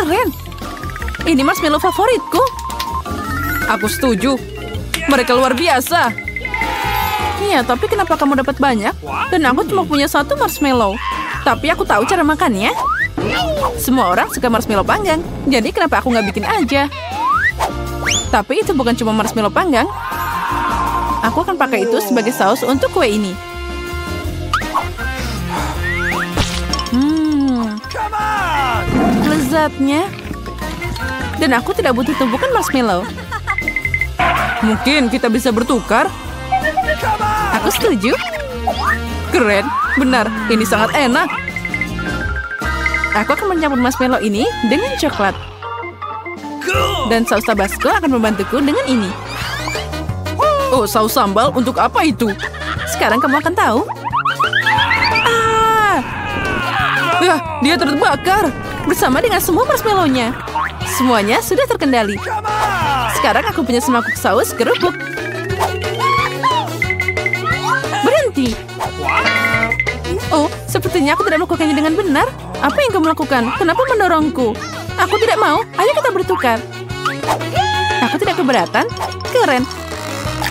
keren. Ini marshmallow favoritku. Aku setuju. Mereka luar biasa. Iya, tapi kenapa kamu dapat banyak? Dan aku cuma punya satu marshmallow. Tapi aku tahu cara makannya. Semua orang suka marshmallow panggang. Jadi kenapa aku nggak bikin aja? Tapi itu bukan cuma marshmallow panggang. Aku akan pakai itu sebagai saus untuk kue ini. Lezatnya. Dan aku tidak butuh tumpukan marshmallow. Mungkin kita bisa bertukar. Aku setuju. Keren, benar. Ini sangat enak. Aku akan mencampur marshmallow ini dengan coklat. Dan saus Tabasco akan membantuku dengan ini. Oh, saus sambal untuk apa itu? Sekarang kamu akan tahu. Ya, dia terbakar bersama dengan semua marshmallow-nya. Semuanya sudah terkendali. Sekarang aku punya semangkuk saus kerupuk. Berhenti. Oh, sepertinya aku tidak melakukannya dengan benar. Apa yang kamu lakukan? Kenapa mendorongku? Aku tidak mau. Ayo kita bertukar. Aku tidak keberatan. Keren.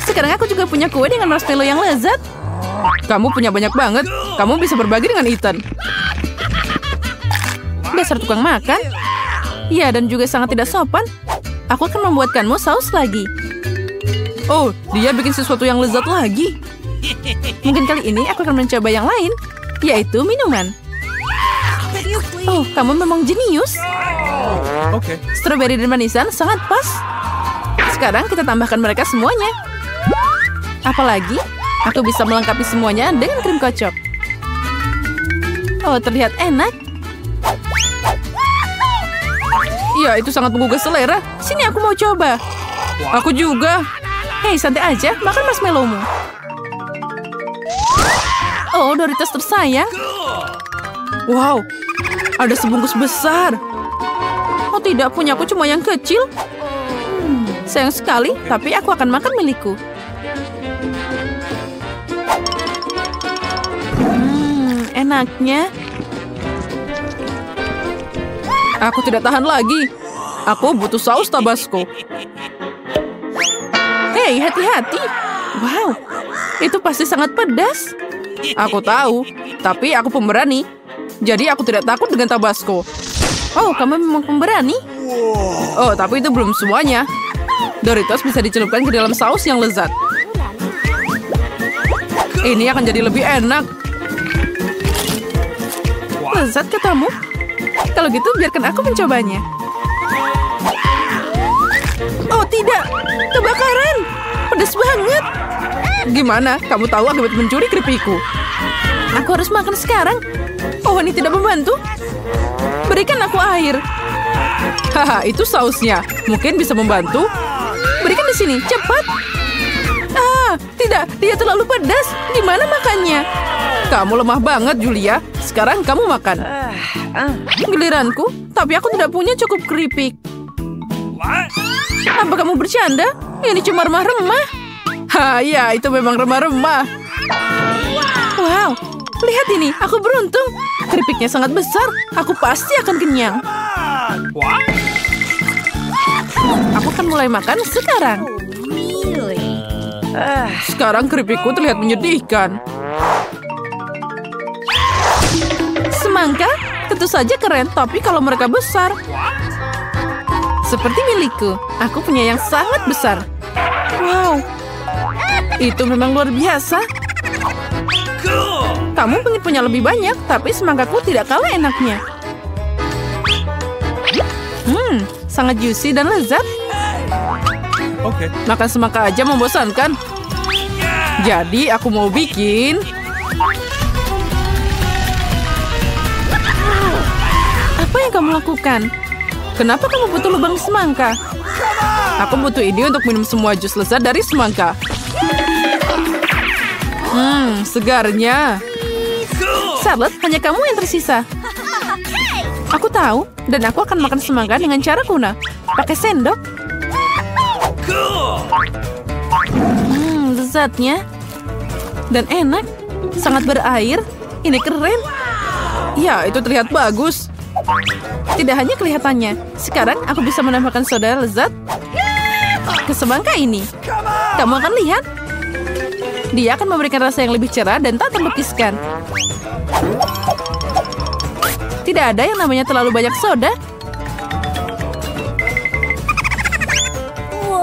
Sekarang aku juga punya kue dengan marshmallow yang lezat. Kamu punya banyak banget. Kamu bisa berbagi dengan Ethan. Dasar tukang makan. Ya, dan juga sangat tidak sopan. Aku akan membuatkanmu saus lagi. Oh, dia bikin sesuatu yang lezat lagi. Mungkin kali ini aku akan mencoba yang lain, yaitu minuman. Oh, kamu memang jenius. Strawberry dan manisan sangat pas. Sekarang kita tambahkan mereka semuanya. Apalagi, aku bisa melengkapi semuanya dengan krim kocok. Oh, terlihat enak. Ya, itu sangat menggugah selera. Sini aku mau coba. Aku juga. Hei, santai aja. Makan marshmallow-mu. Oh, Doritos tersayang. Wow, ada sebungkus besar. Oh tidak, punyaku cuma yang kecil. Sayang sekali, tapi aku akan makan milikku. Enaknya. Aku tidak tahan lagi. Aku butuh saus Tabasco. Hei, hati-hati. Wow, itu pasti sangat pedas. Aku tahu, tapi aku pemberani. Jadi aku tidak takut dengan Tabasco. Oh, kamu memang pemberani? Oh, tapi itu belum semuanya. Doritos bisa dicelupkan ke dalam saus yang lezat. Ini akan jadi lebih enak. Lezat katamu? Kalau gitu biarkan aku mencobanya. Oh tidak, kebakaran. Pedas banget. Gimana? Kamu tahu akibat mencuri keripikku. Aku harus makan sekarang. Oh, ini tidak membantu. Berikan aku air. Haha, itu sausnya. Mungkin bisa membantu. Berikan di sini, cepat. Tidak, dia terlalu pedas. Gimana makannya? Kamu lemah banget, Julia. Sekarang kamu makan. Giliranku, tapi aku tidak punya cukup keripik. Apa kamu bercanda? Ini cuma remah-remah. Ya, itu memang remah-remah. Wow, lihat ini, aku beruntung. Keripiknya sangat besar. Aku pasti akan kenyang. Aku akan mulai makan sekarang. Sekarang keripikku terlihat menyedihkan. Semangka? Tentu saja keren, tapi kalau mereka besar. Seperti milikku, aku punya yang sangat besar. Wow, itu memang luar biasa. Kamu pengen punya lebih banyak, tapi semangkaku tidak kalah enaknya. Sangat juicy dan lezat. Makan semangka aja membosankan. Jadi aku mau bikin. Apa yang kamu lakukan? Kenapa kamu butuh lubang semangka? Aku butuh ini untuk minum semua jus lezat dari semangka. Segarnya. Charlotte, hanya kamu yang tersisa. Aku tahu, dan aku akan makan semangka dengan cara kuna. Pakai sendok. Lezatnya. Dan enak. Sangat berair. Ini keren. Ya, itu terlihat bagus. Tidak hanya kelihatannya, sekarang aku bisa menambahkan soda lezat ke semangka ini. Kamu akan lihat. Dia akan memberikan rasa yang lebih cerah dan tak terlukiskan. Tidak ada yang namanya terlalu banyak soda.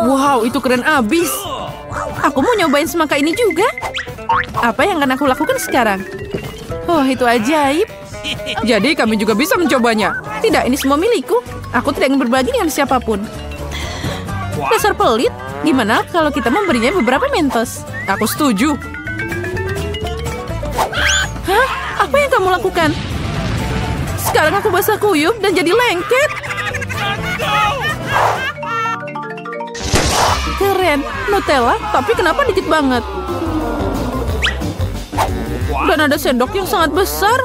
Wow, itu keren abis. Aku mau nyobain semangka ini juga. Apa yang akan aku lakukan sekarang? Oh, itu ajaib. Jadi kami juga bisa mencobanya. Tidak, ini semua milikku. Aku tidak ingin berbagi dengan siapapun. Dasar pelit. Gimana kalau kita memberinya beberapa Mentos? Aku setuju. Hah? Apa yang kamu lakukan? Sekarang aku basah kuyup dan jadi lengket. Keren. Nutella, tapi kenapa dikit banget? Dan ada sendok yang sangat besar.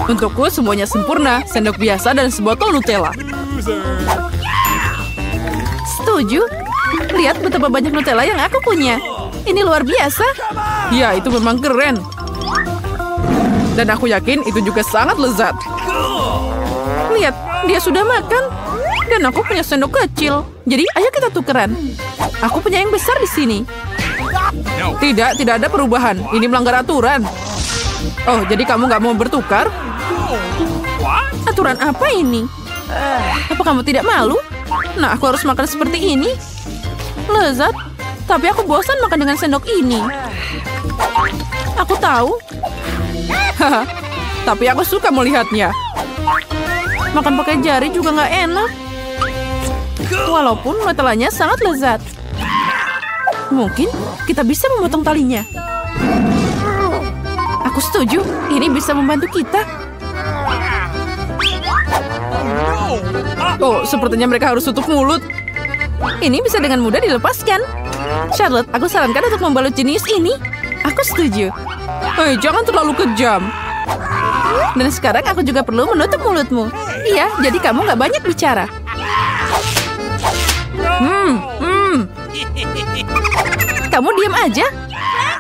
Untukku semuanya sempurna. Sendok biasa dan sebotol Nutella. Setuju. Lihat betapa banyak Nutella yang aku punya. Ini luar biasa. Ya, itu memang keren. Dan aku yakin itu juga sangat lezat. Lihat, dia sudah makan. Dan aku punya sendok kecil. Jadi, ayo kita tukeran. Aku punya yang besar di sini. Tidak ada perubahan. Ini melanggar aturan. Oh, jadi kamu nggak mau bertukar? Aturan apa ini? Apa kamu tidak malu? Nah, aku harus makan seperti ini. Lezat, tapi aku bosan makan dengan sendok ini. Aku tahu. Haha, tapi aku suka melihatnya. Makan pakai jari juga nggak enak. Walaupun Nutellanya sangat lezat. Mungkin kita bisa memotong talinya. Aku setuju, ini bisa membantu kita. Oh, sepertinya mereka harus tutup mulut. Ini bisa dengan mudah dilepaskan. Charlotte, aku sarankan untuk membalut jenius ini. Aku setuju. Hei, jangan terlalu kejam. Dan sekarang aku juga perlu menutup mulutmu. Iya, jadi kamu nggak banyak bicara. Kamu diam aja.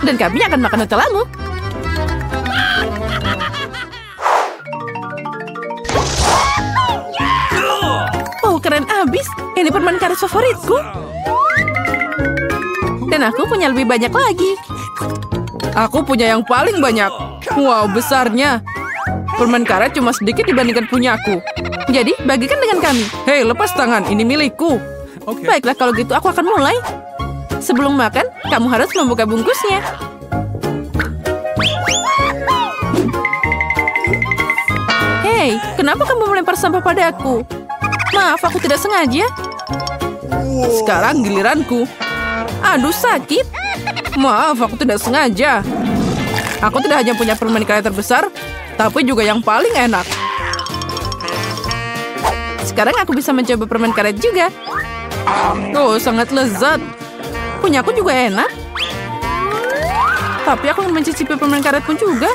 Dan kami akan makan Nutellamu. Oh, keren abis. Ini permen karet favoritku. Dan aku punya lebih banyak lagi. Aku punya yang paling banyak. Wow, besarnya. Permen karet cuma sedikit dibandingkan punyaku. Jadi, bagikan dengan kami. Hei, lepas tangan. Ini milikku. Baiklah, kalau gitu aku akan mulai. Sebelum makan, kamu harus membuka bungkusnya. Hei, kenapa kamu melempar sampah padaku? Maaf, aku tidak sengaja. Sekarang giliranku. Aduh, sakit. Maaf, aku tidak sengaja. Aku tidak hanya punya permen karet terbesar, tapi juga yang paling enak. Sekarang aku bisa mencoba permen karet juga. Oh, sangat lezat. Punyaku juga enak. Tapi aku ingin mencicipi permen karet pun juga.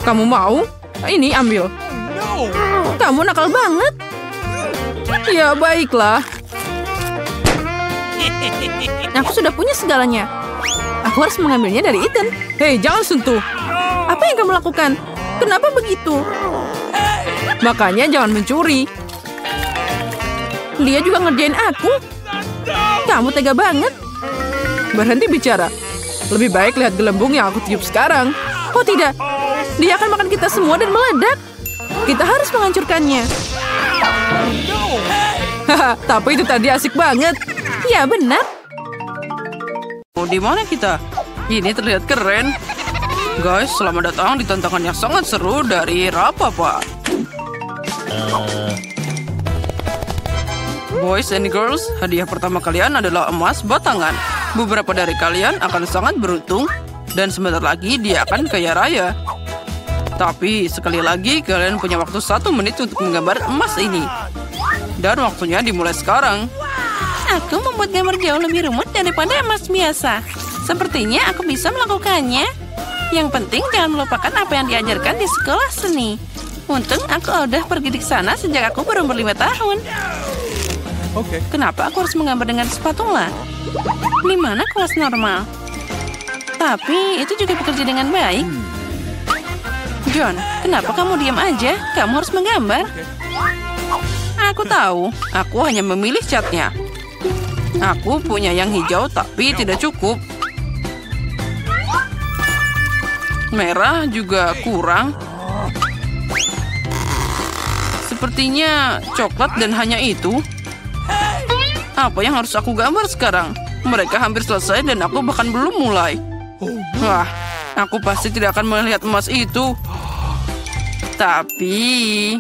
Kamu mau? Ini ambil. Kamu nakal banget. Ya, baiklah. Aku sudah punya segalanya. Aku harus mengambilnya dari Ethan. Hei, jangan sentuh. Apa yang kamu lakukan? Kenapa begitu? Makanya jangan mencuri. Dia juga ngerjain aku. Kamu tega banget. Berhenti bicara. Lebih baik lihat gelembung yang aku tiup sekarang. Oh tidak, dia akan makan kita semua dan meledak. Kita harus menghancurkannya. Haha, tapi itu tadi asik banget. Ya benar. Oh, di mana kita? Ini terlihat keren. Guys, selamat datang di tantangan yang sangat seru dari Rapapa. Boys and girls, hadiah pertama kalian adalah emas batangan. Beberapa dari kalian akan sangat beruntung, dan sebentar lagi dia akan kaya raya. Tapi sekali lagi kalian punya waktu 1 menit untuk menggambar emas ini. Dan waktunya dimulai sekarang. Aku membuat gambar jauh lebih rumit daripada emas biasa. Sepertinya aku bisa melakukannya. Yang penting jangan melupakan apa yang diajarkan di sekolah seni. Untung aku udah pergi di sana sejak aku berumur 5 tahun. Kenapa aku harus menggambar dengan spatula? Di mana kelas normal? Tapi itu juga bekerja dengan baik. John, kenapa kamu diam aja? Kamu harus menggambar. Aku tahu, aku hanya memilih catnya. Aku punya yang hijau tapi tidak cukup. Merah juga kurang. Sepertinya coklat dan hanya itu. Apa yang harus aku gambar sekarang? Mereka hampir selesai dan aku bahkan belum mulai. Wah, aku pasti tidak akan melihat emas itu. Tapi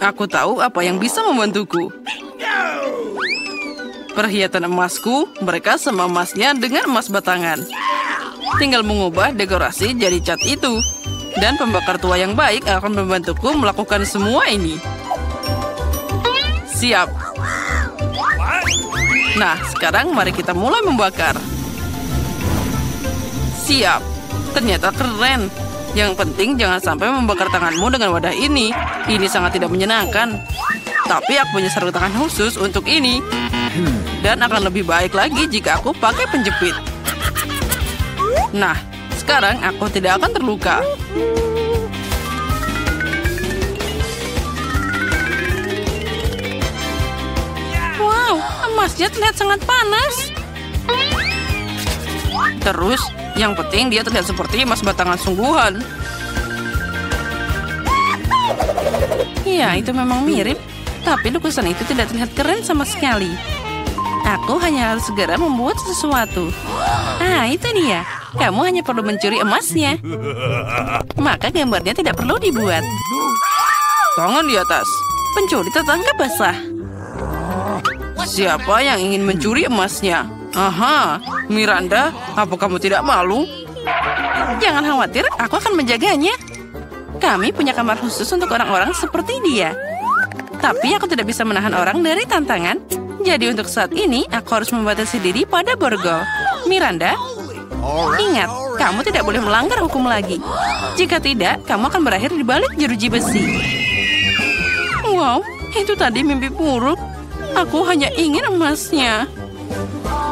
aku tahu apa yang bisa membantuku. Perhiasan emasku, mereka sama emasnya dengan emas batangan. Tinggal mengubah dekorasi jadi cat itu. Dan pembakar tua yang baik akan membantuku melakukan semua ini. Siap. Nah, sekarang mari kita mulai membakar. Siap. Ternyata keren. Yang penting jangan sampai membakar tanganmu dengan wadah ini. Ini sangat tidak menyenangkan. Tapi aku punya sarung tangan khusus untuk ini. Dan akan lebih baik lagi jika aku pakai penjepit. Nah, sekarang aku tidak akan terluka. Wow, emasnya terlihat sangat panas. Terus, yang penting dia terlihat seperti emas batangan sungguhan. Ya, itu memang mirip. Tapi lukisan itu tidak terlihat keren sama sekali. Aku hanya harus segera membuat sesuatu. Ah, itu dia. Kamu hanya perlu mencuri emasnya. Maka gambarnya tidak perlu dibuat. Tangan di atas. Pencuri tertangkap basah. Siapa yang ingin mencuri emasnya? Aha, Miranda, apa kamu tidak malu? Jangan khawatir, aku akan menjaganya. Kami punya kamar khusus untuk orang-orang seperti dia. Tapi aku tidak bisa menahan orang dari tantangan. Jadi untuk saat ini, aku harus membatasi diri pada borgol. Miranda, ingat, kamu tidak boleh melanggar hukum lagi. Jika tidak, kamu akan berakhir di balik jeruji besi. Wow, itu tadi mimpi buruk. Aku hanya ingin emasnya.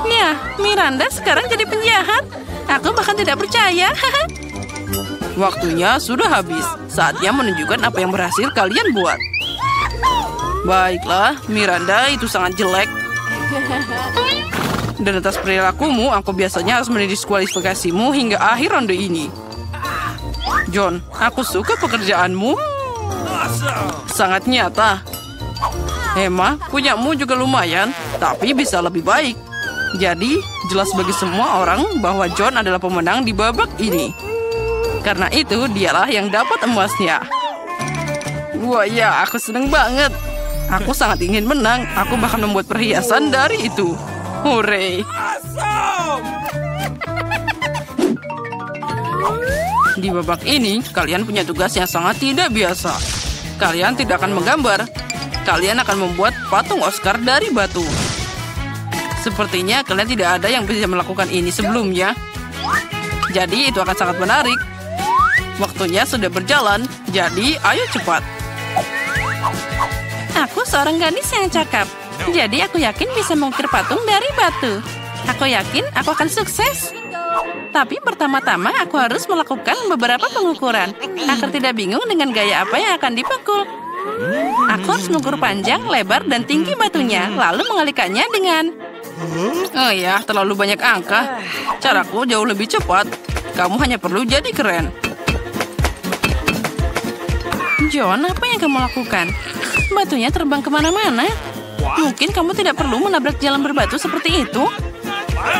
Ya, Miranda sekarang jadi penjahat. Aku bahkan tidak percaya. Waktunya sudah habis. Saatnya menunjukkan apa yang berhasil kalian buat. Baiklah, Miranda, itu sangat jelek. Dan atas perilakumu, aku biasanya harus mendiskualifikasimu hingga akhir ronde ini. John, aku suka pekerjaanmu. Sangat nyata. Emma, punyamu juga lumayan, tapi bisa lebih baik. Jadi, jelas bagi semua orang bahwa John adalah pemenang di babak ini. Karena itu, dialah yang dapat emasnya. Wah ya, aku seneng banget. Aku sangat ingin menang. Aku bahkan membuat perhiasan dari itu. Hore! Di babak ini, kalian punya tugas yang sangat tidak biasa. Kalian tidak akan menggambar. Kalian akan membuat patung Oscar dari batu. Sepertinya kalian tidak ada yang bisa melakukan ini sebelumnya. Jadi itu akan sangat menarik. Waktunya sudah berjalan, jadi ayo cepat. Aku seorang gadis yang cakap. Jadi aku yakin bisa mengukir patung dari batu. Aku yakin aku akan sukses. Tapi pertama-tama aku harus melakukan beberapa pengukuran. Agar tidak bingung dengan gaya apa yang akan dipukul. Aku harus mengukur panjang, lebar, dan tinggi batunya. Lalu mengalihkannya dengan... Oh ya, terlalu banyak angka. Caraku jauh lebih cepat. Kamu hanya perlu jadi keren. John, apa yang kamu lakukan? Batunya terbang kemana-mana. Mungkin kamu tidak perlu menabrak jalan berbatu seperti itu.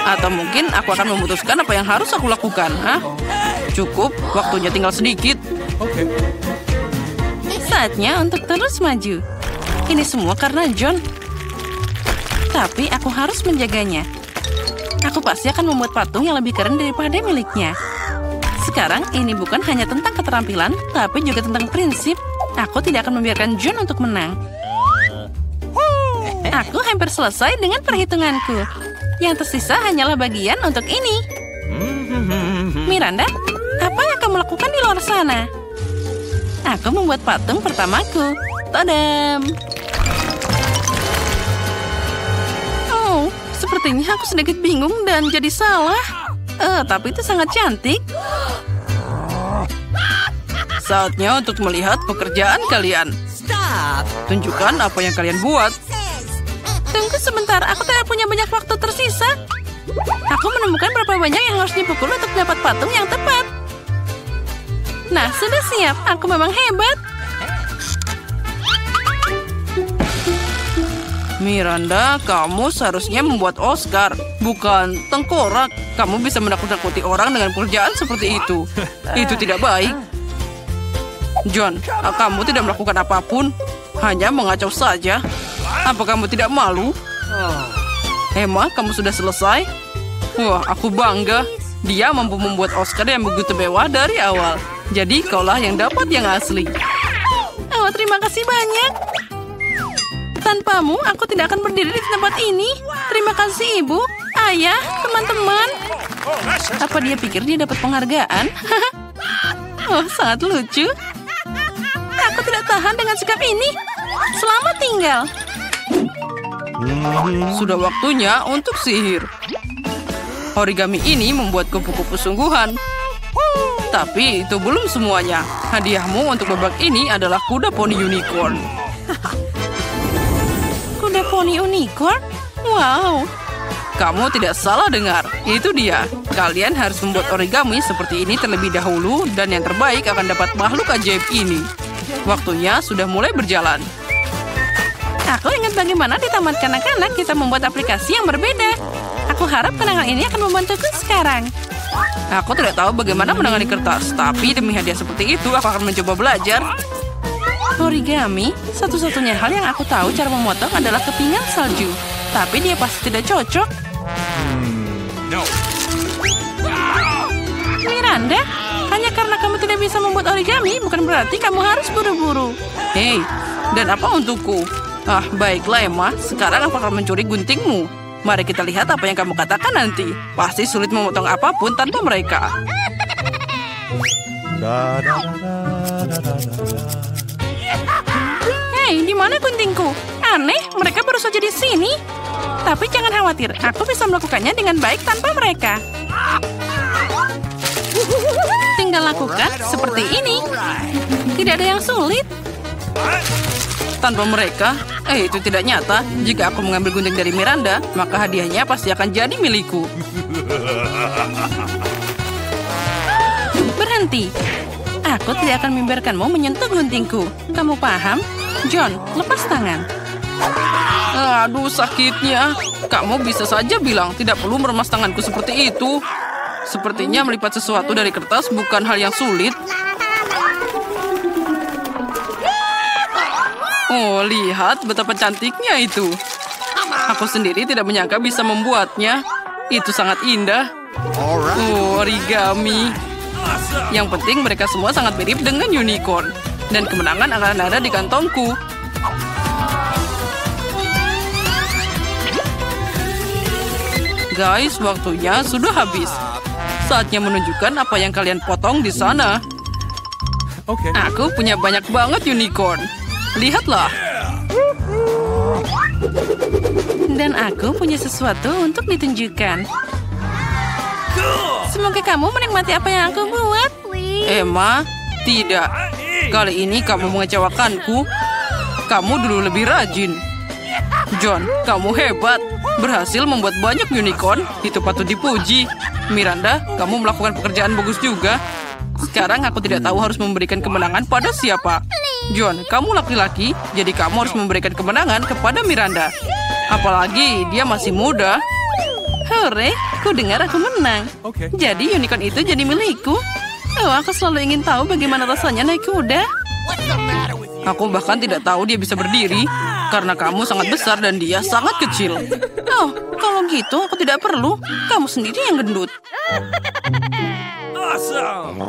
Atau mungkin aku akan memutuskan apa yang harus aku lakukan. Hah? Cukup, waktunya tinggal sedikit. Saatnya untuk terus maju. Ini semua karena John. Tapi aku harus menjaganya. Aku pasti akan membuat patung yang lebih keren daripada miliknya. Sekarang ini bukan hanya tentang keterampilan, tapi juga tentang prinsip. Aku tidak akan membiarkan John untuk menang. Aku hampir selesai dengan perhitunganku. Yang tersisa hanyalah bagian untuk ini. Miranda, apa yang kamu lakukan di luar sana? Aku membuat patung pertamaku. Tadam! Oh, sepertinya aku sedikit bingung dan jadi salah. Tapi itu sangat cantik. Saatnya untuk melihat pekerjaan kalian. Tunjukkan apa yang kalian buat. Tunggu sebentar, aku tidak punya banyak waktu tersisa. Aku menemukan berapa banyak yang harus dipukul untuk dapat patung yang tepat. Nah, sudah siap. Aku memang hebat. Miranda, kamu seharusnya membuat Oscar, bukan tengkorak. Kamu bisa menakut-nakuti orang dengan pekerjaan seperti itu. Itu tidak baik. John, kamu tidak melakukan apapun, hanya mengacau saja. Apa kamu tidak malu? Emma, kamu sudah selesai? Wah, aku bangga. Dia mampu membuat Oscar yang begitu mewah dari awal. Jadi, kaulah yang dapat yang asli. Oh, terima kasih banyak. Tanpamu, aku tidak akan berdiri di tempat ini. Terima kasih, Ibu, Ayah, teman-teman. Apa dia pikir dia dapat penghargaan? Oh, sangat lucu. Aku tidak tahan dengan sikap ini. Selamat tinggal. Sudah waktunya untuk sihir. Origami ini membuat kupu-kupu sungguhan. Tapi itu belum semuanya. Hadiahmu untuk babak ini adalah kuda poni unicorn. Kuda poni unicorn? Wow. Kamu tidak salah dengar. Itu dia. Kalian harus membuat origami seperti ini terlebih dahulu dan yang terbaik akan dapat makhluk ajaib ini. Waktunya sudah mulai berjalan. Aku ingat bagaimana di taman kanak-kanak kita membuat aplikasi yang berbeda. Aku harap kenangan ini akan membantuku sekarang. Aku tidak tahu bagaimana menangani kertas, tapi demi hadiah seperti itu aku akan mencoba belajar. Origami, satu-satunya hal yang aku tahu cara memotong adalah kepingan salju. Tapi dia pasti tidak cocok. Miranda, hanya karena kamu tidak bisa membuat origami, bukan berarti kamu harus buru-buru. Hei, dan apa untukku? Ah, baiklah Emma, sekarang aku akan mencuri guntingmu. Mari kita lihat apa yang kamu katakan nanti. Pasti sulit memotong apapun tanpa mereka. Hei, di mana guntingku? Aneh, mereka baru saja di sini. Tapi jangan khawatir, aku bisa melakukannya dengan baik tanpa mereka. Tinggal lakukan seperti ini. Tidak ada yang sulit. Tanpa mereka, itu tidak nyata. Jika aku mengambil gunting dari Miranda, maka hadiahnya pasti akan jadi milikku. Berhenti. Aku tidak akan membiarkanmu menyentuh guntingku. Kamu paham? John, lepas tangan. Aduh, sakitnya. Kamu bisa saja bilang tidak perlu meremas tanganku seperti itu. Sepertinya melipat sesuatu dari kertas bukan hal yang sulit. Oh, lihat betapa cantiknya itu. Aku sendiri tidak menyangka bisa membuatnya. Itu sangat indah. Oh, origami. Yang penting mereka semua sangat mirip dengan unicorn. Dan kemenangan akan ada di kantongku. Guys, waktunya sudah habis. Saatnya menunjukkan apa yang kalian potong di sana. Aku punya banyak banget unicorn. Lihatlah. Dan aku punya sesuatu untuk ditunjukkan. Semoga kamu menikmati apa yang aku buat. Emma, tidak. Kali ini kamu mengecewakanku. Kamu dulu lebih rajin. John, kamu hebat. Berhasil membuat banyak unicorn. Itu patut dipuji. Miranda, kamu melakukan pekerjaan bagus juga. Sekarang aku tidak tahu harus memberikan kemenangan pada siapa. John, kamu laki-laki, jadi kamu harus memberikan kemenangan kepada Miranda. Apalagi dia masih muda. Hore, ku dengar aku menang. Jadi unicorn itu jadi milikku. Oh, aku selalu ingin tahu bagaimana rasanya naik kuda. Aku bahkan tidak tahu dia bisa berdiri. Karena kamu sangat besar dan dia sangat kecil. Oh, kalau gitu aku tidak perlu. Kamu sendiri yang gendut. Awesome!